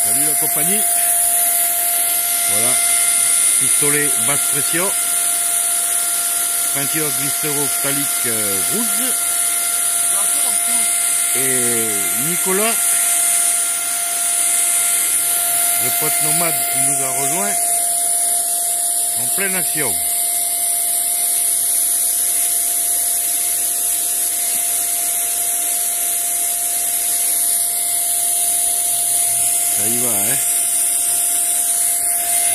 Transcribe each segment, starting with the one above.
Salut la compagnie. Voilà, pistolet basse pression, peinture glycérophthalique rouge. Et Nicolas, le pote nomade qui nous a rejoint, en pleine action. Ça y va, hein.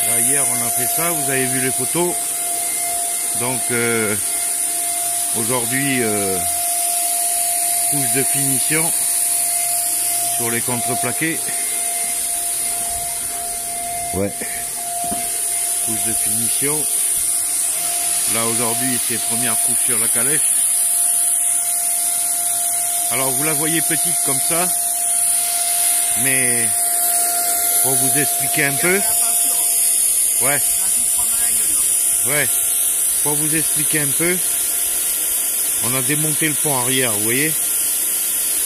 Là, hier on a fait ça, vous avez vu les photos. Donc aujourd'hui couche de finition sur les contreplaqués. Ouais, couche de finition. Là aujourd'hui c'est première couche sur la calèche. Alors vous la voyez petite comme ça, mais pour vous expliquer un peu, ouais, pour vous expliquer un peu, on a démonté le pont arrière, vous voyez,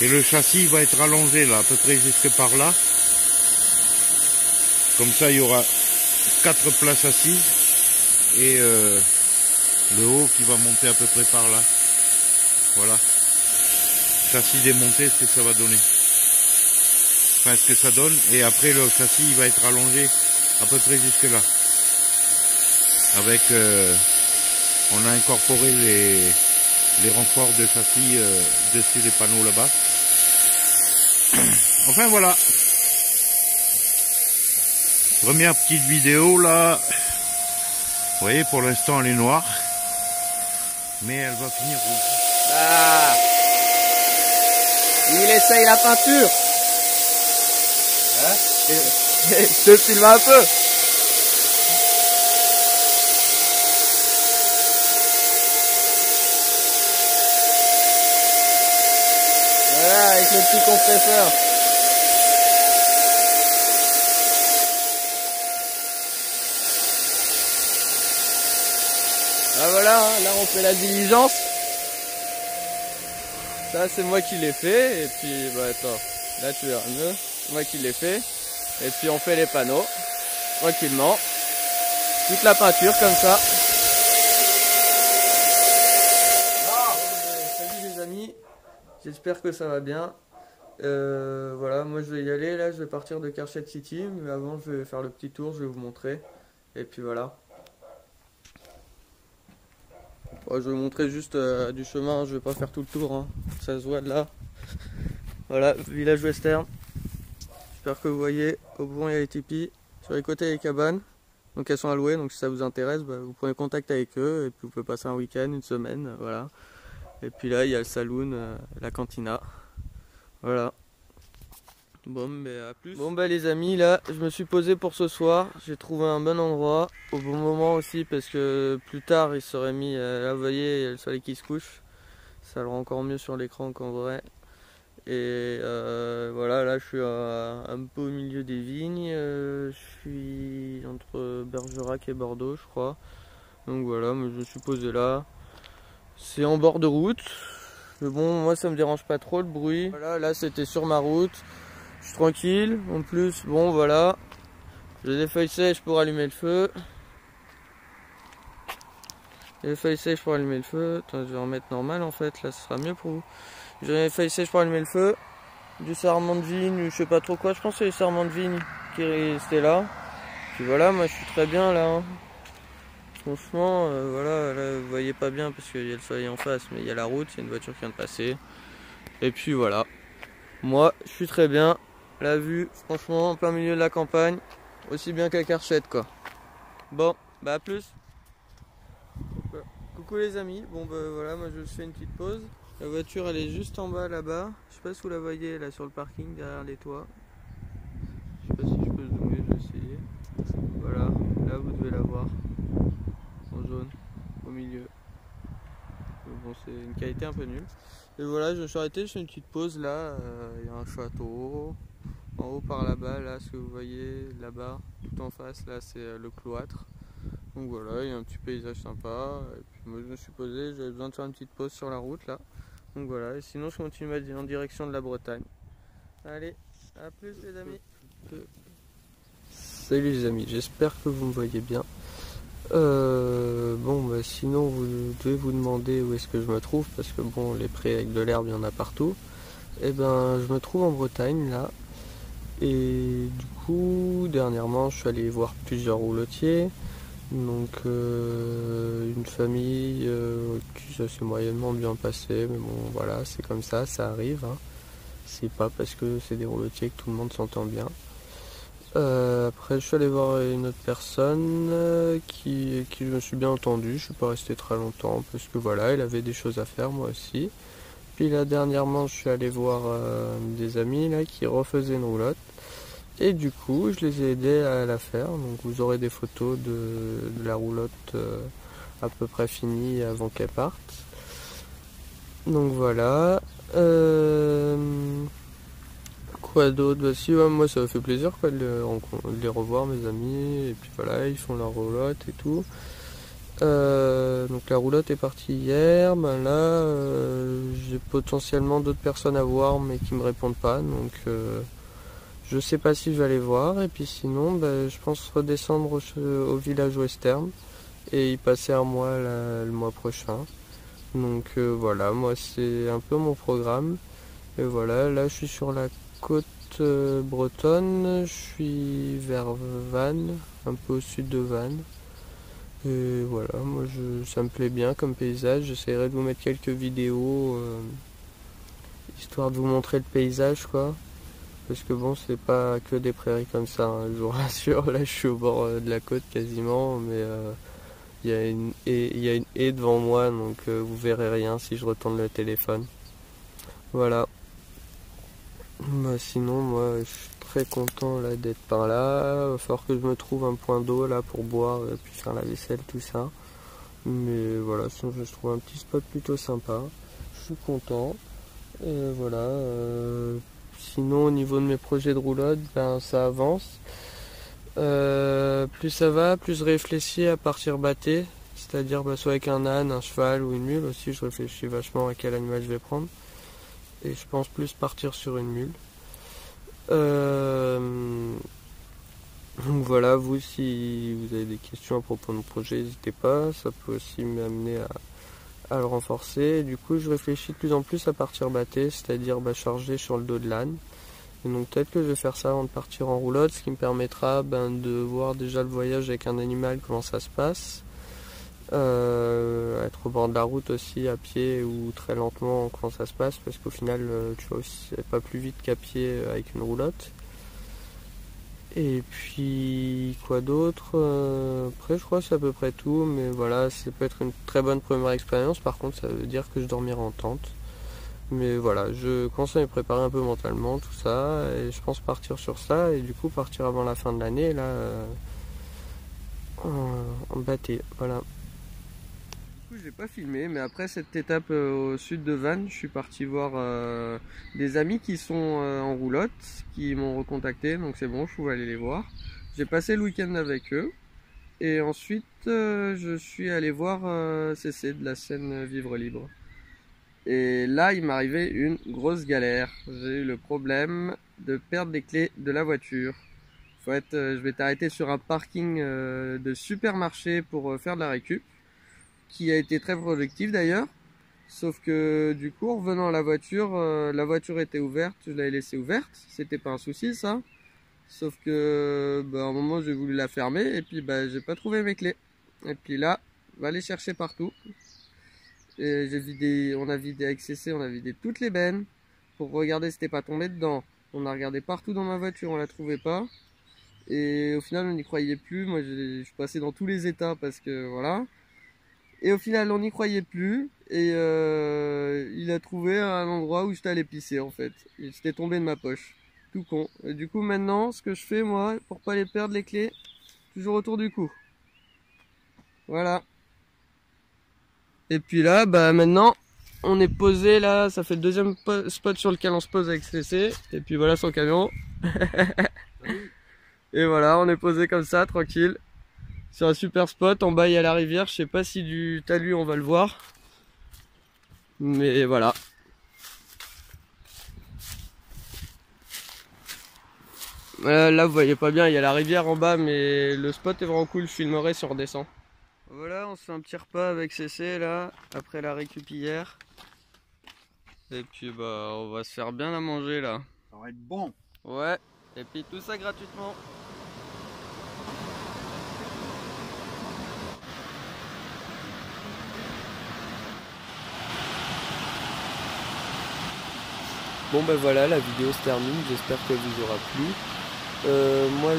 et le châssis va être allongé là, à peu près jusque par là. Comme ça, il y aura 4 places assises et le haut qui va monter à peu près par là. Voilà. Châssis démonté, ce que ça va donner. Enfin, ce que ça donne. Et après, le châssis il va être allongé à peu près jusque là. Avec, on a incorporé les renforts de châssis dessus les panneaux là-bas. Enfin voilà. Première petite vidéo là. Vous voyez, pour l'instant elle est noire, mais elle va finir rouge. Ah, il essaye la peinture. Hein? Je te filme un peu. Voilà, avec le petit compresseur. Ah voilà, hein, là on fait la diligence. Ça c'est moi qui l'ai fait. Et puis bah attends, là tu verras mieux. C'est moi qui l'ai fait. Et puis on fait les panneaux tranquillement. Toute la peinture comme ça. Salut les amis, j'espère que ça va bien. Voilà, moi je vais y aller. Là je vais partir de Carchet City, mais avant je vais faire le petit tour, je vais vous montrer. Et puis voilà. Ouais, je vais vous montrer juste du chemin, je vais pas faire tout le tour, hein. Ça se voit de là. Voilà, village western. J'espère que vous voyez, au bout il y a les tipis, sur les côtés il y a les cabanes. Donc elles sont allouées, donc si ça vous intéresse, bah, vous prenez contact avec eux et puis vous pouvez passer un week-end, une semaine, voilà. Et puis là il y a le saloon, la cantina. Voilà. Bon, mais à plus. Bon bah les amis, là je me suis posé pour ce soir. J'ai trouvé un bon endroit, au bon moment aussi, parce que plus tard il serait mis, là vous voyez, il y a le soleil qui se couche. Ça le rend encore mieux sur l'écran qu'en vrai. Et voilà, là je suis un peu au milieu des vignes. Je suis entre Bergerac et Bordeaux, je crois. Donc voilà, moi, je me suis posé là. C'est en bord de route. Mais bon, moi ça me dérange pas trop le bruit. Voilà, là c'était sur ma route. Je suis tranquille. En plus, bon voilà. J'ai des feuilles sèches pour allumer le feu. J'ai des feuilles sèches pour allumer le feu. Attends, je vais remettre normal en fait. Là, ce sera mieux pour vous. J'ai des feuilles sèches pour allumer le feu. Du sarment de vigne, je sais pas trop quoi. Je pense que c'est les sarments de vigne qui restaient là. Puis voilà, moi je suis très bien là. Hein. Franchement, voilà, là vous voyez pas bien parce qu'il y a le soleil en face, mais il y a la route, il y a une voiture qui vient de passer. Et puis voilà. Moi, je suis très bien. La vue, franchement, en plein milieu de la campagne, aussi bien qu'à Carchette, quoi. Bon, bah à plus. Coucou les amis. Bon bah voilà, moi je fais une petite pause. La voiture elle est juste en bas là-bas. Je sais pas si vous la voyez là sur le parking derrière les toits. Je sais pas si je peux zoomer, je vais essayer. Voilà, là vous devez la voir. En jaune, au milieu. Bon, c'est une qualité un peu nulle. Et voilà, je me suis arrêté, je fais une petite pause là. Il y a un château. En haut par là-bas, là, ce que vous voyez là-bas, tout en face, là, c'est le cloître. Donc voilà, il y a un petit paysage sympa. Et puis moi, je me suis posé, j'avais besoin de faire une petite pause sur la route là. Donc voilà, et sinon, je continue en direction de la Bretagne. Allez, à plus les amis. Salut les amis, j'espère que vous me voyez bien. Bon bah sinon vous devez vous demander où est-ce que je me trouve, parce que bon, les prés avec de l'herbe il y en a partout. Et ben je me trouve en Bretagne là, et du coup dernièrement je suis allé voir plusieurs roulotiers. Donc une famille qui ça s'est moyennement bien passé, mais bon voilà, c'est comme ça arrive, hein. C'est pas parce que c'est des roulotiers que tout le monde s'entend bien. Après je suis allé voir une autre personne qui je me suis bien entendu. Je suis pas resté très longtemps parce que voilà, il avait des choses à faire, moi aussi. Puis là dernièrement je suis allé voir des amis là qui refaisaient une roulotte. Et du coup je les ai aidés à la faire. Donc vous aurez des photos de la roulotte à peu près finie avant qu'elle parte. Donc voilà. Quoi d'autre? Bah si, ouais, moi ça me fait plaisir quoi, de les revoir, mes amis, et puis voilà, ils font leur roulotte et tout. Donc la roulotte est partie hier, ben là j'ai potentiellement d'autres personnes à voir mais qui me répondent pas, donc je sais pas si je vais aller voir, et puis sinon bah, je pense redescendre au village western et y passer un mois là, le mois prochain. Donc voilà, moi c'est un peu mon programme. Et voilà, là je suis sur la côte bretonne, je suis vers Vannes, un peu au sud de Vannes. Et voilà, moi ça me plaît bien comme paysage. J'essaierai de vous mettre quelques vidéos histoire de vous montrer le paysage quoi. Parce que bon, c'est pas que des prairies comme ça, hein, je vous rassure. Là je suis au bord de la côte quasiment, mais il y a une haie devant moi, donc vous verrez rien si je retourne le téléphone. Voilà. Bah sinon moi je suis très content là d'être par là. Il va falloir que je me trouve un point d'eau là pour boire et puis faire la vaisselle, tout ça. Mais voilà, sinon je trouve un petit spot plutôt sympa. Je suis content. Et voilà. Sinon au niveau de mes projets de roulotte, ben ça avance. Plus ça va, plus je réfléchis à partir bâté. C'est-à-dire bah, soit avec un âne, un cheval ou une mule aussi, je réfléchis vachement à quel animal je vais prendre. Et je pense plus partir sur une mule. Donc voilà, vous si vous avez des questions à propos de mon projet, n'hésitez pas, ça peut aussi m'amener à le renforcer. Et du coup je réfléchis de plus en plus à partir bâté, c'est-à-dire charger sur le dos de l'âne. Et donc peut-être que je vais faire ça avant de partir en roulotte, ce qui me permettra de voir déjà le voyage avec un animal, comment ça se passe. Être au bord de la route aussi à pied ou très lentement quand ça se passe, parce qu'au final tu vas aussi pas plus vite qu'à pied avec une roulotte. Et puis quoi d'autre, après je crois que c'est à peu près tout, mais voilà, ça peut être une très bonne première expérience. Par contre ça veut dire que je dormirai en tente, mais voilà, je commence à me préparer un peu mentalement tout ça, et je pense partir sur ça, et du coup partir avant la fin de l'année là en bâté, voilà. J'ai pas filmé, mais après cette étape au sud de Vannes, je suis parti voir des amis qui sont en roulotte, qui m'ont recontacté, donc c'est bon, je pouvais aller les voir. J'ai passé le week-end avec eux, et ensuite je suis allé voir CC de la scène Vivre Libre. Et là, il m'arrivait une grosse galère. J'ai eu le problème de perdre les clés de la voiture. Je vais t'arrêter sur un parking de supermarché pour faire de la récup, qui a été très productif d'ailleurs, sauf que du coup en revenant à la voiture était ouverte, je l'avais laissée ouverte, c'était pas un souci ça, sauf que à un moment j'ai voulu la fermer et puis j'ai pas trouvé mes clés, et puis là va les chercher partout, et on a vidé avec CC, on a vidé toutes les bennes pour regarder si c'était pas tombé dedans, on a regardé partout dans ma voiture, on la trouvait pas, et au final on n'y croyait plus. Moi je suis passé dans tous les états parce que voilà. Et au final, on n'y croyait plus. Et il a trouvé un endroit où j'étais allé pisser, en fait. J'étais tombé de ma poche. Tout con. Et du coup, maintenant, ce que je fais, moi, pour pas les perdre, les clés, toujours autour du cou. Voilà. Et puis là, maintenant, on est posé, là. Ça fait le deuxième spot sur lequel on se pose avec CC. Et puis voilà son camion. Et voilà, on est posé comme ça, tranquille. C'est un super spot, en bas il y a la rivière, je sais pas si du talus on va le voir. Mais voilà. Là vous voyez pas bien, il y a la rivière en bas, mais le spot est vraiment cool, je filmerai si on redescend. Voilà, on se fait un petit repas avec CC là, après la récup hier. Et puis bah on va se faire bien à manger là. Ça va être bon. Ouais, et puis tout ça gratuitement. Bon ben voilà, la vidéo se termine, j'espère qu'elle vous aura plu. Moi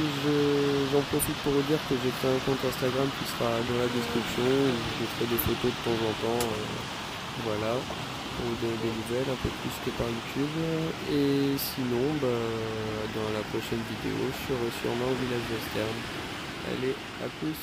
j'en profite pour vous dire que j'ai créé un compte Instagram qui sera dans la description, où je mettrai des photos de temps en temps, voilà, pour vous donner des nouvelles un peu plus que par YouTube. Et sinon, dans la prochaine vidéo, je serai sûrement au village western. Allez, à plus.